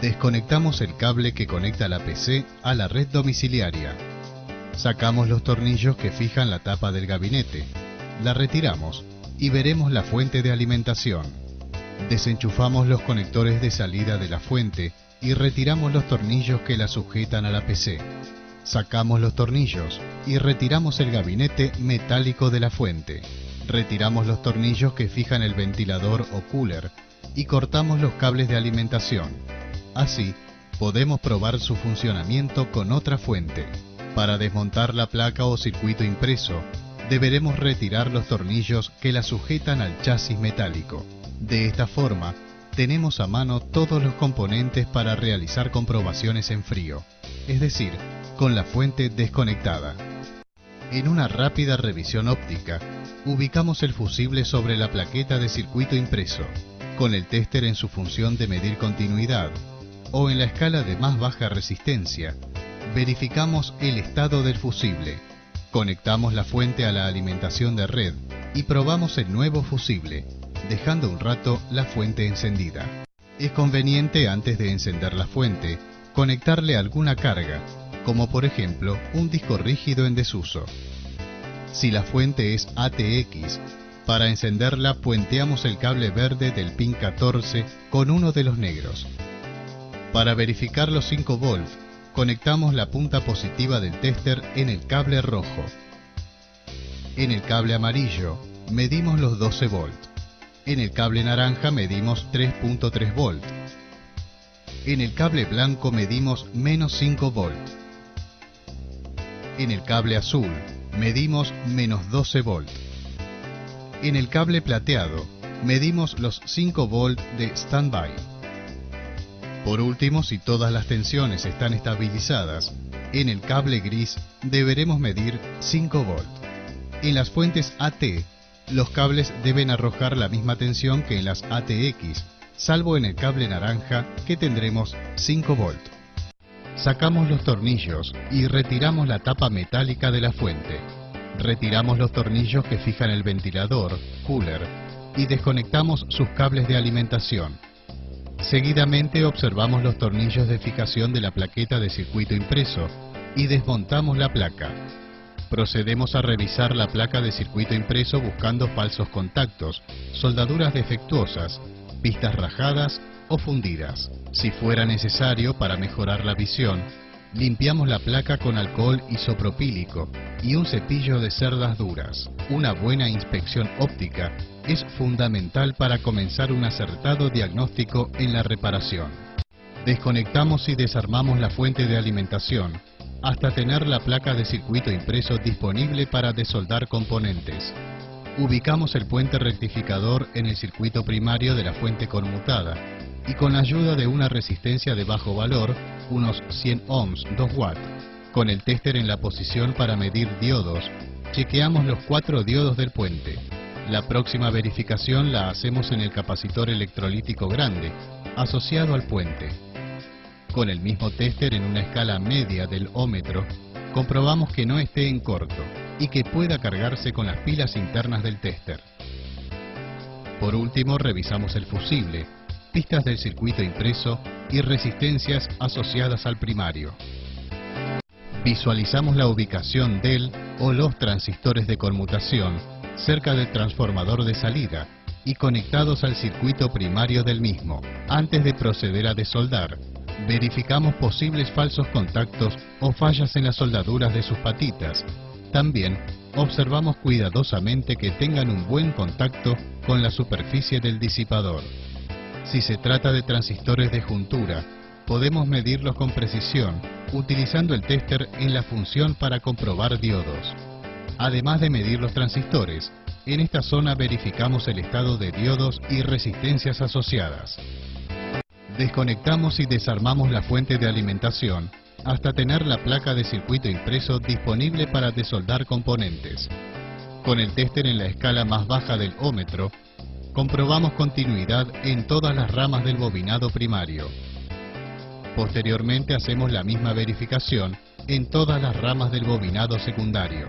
Desconectamos el cable que conecta la PC a la red domiciliaria. Sacamos los tornillos que fijan la tapa del gabinete. La retiramos y veremos la fuente de alimentación. Desenchufamos los conectores de salida de la fuente y retiramos los tornillos que la sujetan a la PC. Sacamos los tornillos y retiramos el gabinete metálico de la fuente. Retiramos los tornillos que fijan el ventilador o cooler y cortamos los cables de alimentación. Así, podemos probar su funcionamiento con otra fuente. Para desmontar la placa o circuito impreso, deberemos retirar los tornillos que la sujetan al chasis metálico. De esta forma, tenemos a mano todos los componentes para realizar comprobaciones en frío, es decir, con la fuente desconectada. En una rápida revisión óptica, ubicamos el fusible sobre la plaqueta de circuito impreso, con el téster en su función de medir continuidad, o en la escala de más baja resistencia, verificamos el estado del fusible, conectamos la fuente a la alimentación de red y probamos el nuevo fusible, dejando un rato la fuente encendida. Es conveniente, antes de encender la fuente, conectarle alguna carga, como por ejemplo un disco rígido en desuso. Si la fuente es ATX, para encenderla puenteamos el cable verde del pin 14 con uno de los negros. Para verificar los 5 volts, conectamos la punta positiva del téster en el cable rojo. En el cable amarillo medimos los 12 volts. En el cable naranja medimos 3.3 volts. En el cable blanco medimos menos 5 volts. En el cable azul medimos menos 12 volts. En el cable plateado medimos los 5 volts de standby. Por último, si todas las tensiones están estabilizadas, en el cable gris deberemos medir 5 volts. En las fuentes AT, los cables deben arrojar la misma tensión que en las ATX, salvo en el cable naranja, que tendremos 5 volts. Sacamos los tornillos y retiramos la tapa metálica de la fuente. Retiramos los tornillos que fijan el ventilador, cooler, y desconectamos sus cables de alimentación. Seguidamente observamos los tornillos de fijación de la plaqueta de circuito impreso y desmontamos la placa. Procedemos a revisar la placa de circuito impreso buscando falsos contactos, soldaduras defectuosas, pistas rajadas o fundidas. Si fuera necesario para mejorar la visión, limpiamos la placa con alcohol isopropílico y un cepillo de cerdas duras. Una buena inspección óptica es fundamental para comenzar un acertado diagnóstico en la reparación. Desconectamos y desarmamos la fuente de alimentación hasta tener la placa de circuito impreso disponible para desoldar componentes. Ubicamos el puente rectificador en el circuito primario de la fuente conmutada y con la ayuda de una resistencia de bajo valor, unos 100 ohms 2 watts, con el téster en la posición para medir diodos, chequeamos los 4 diodos del puente. La próxima verificación la hacemos en el capacitor electrolítico grande, asociado al puente. Con el mismo téster en una escala media del ómetro, comprobamos que no esté en corto y que pueda cargarse con las pilas internas del téster. Por último, revisamos el fusible, pistas del circuito impreso y resistencias asociadas al primario. Visualizamos la ubicación del o los transistores de conmutación cerca del transformador de salida y conectados al circuito primario del mismo. Antes de proceder a desoldar, verificamos posibles falsos contactos o fallas en las soldaduras de sus patitas. También observamos cuidadosamente que tengan un buen contacto con la superficie del disipador. Si se trata de transistores de juntura, podemos medirlos con precisión utilizando el téster en la función para comprobar diodos. Además de medir los transistores, en esta zona verificamos el estado de diodos y resistencias asociadas. Desconectamos y desarmamos la fuente de alimentación hasta tener la placa de circuito impreso disponible para desoldar componentes. Con el téster en la escala más baja del ómetro, comprobamos continuidad en todas las ramas del bobinado primario. Posteriormente hacemos la misma verificación en todas las ramas del bobinado secundario.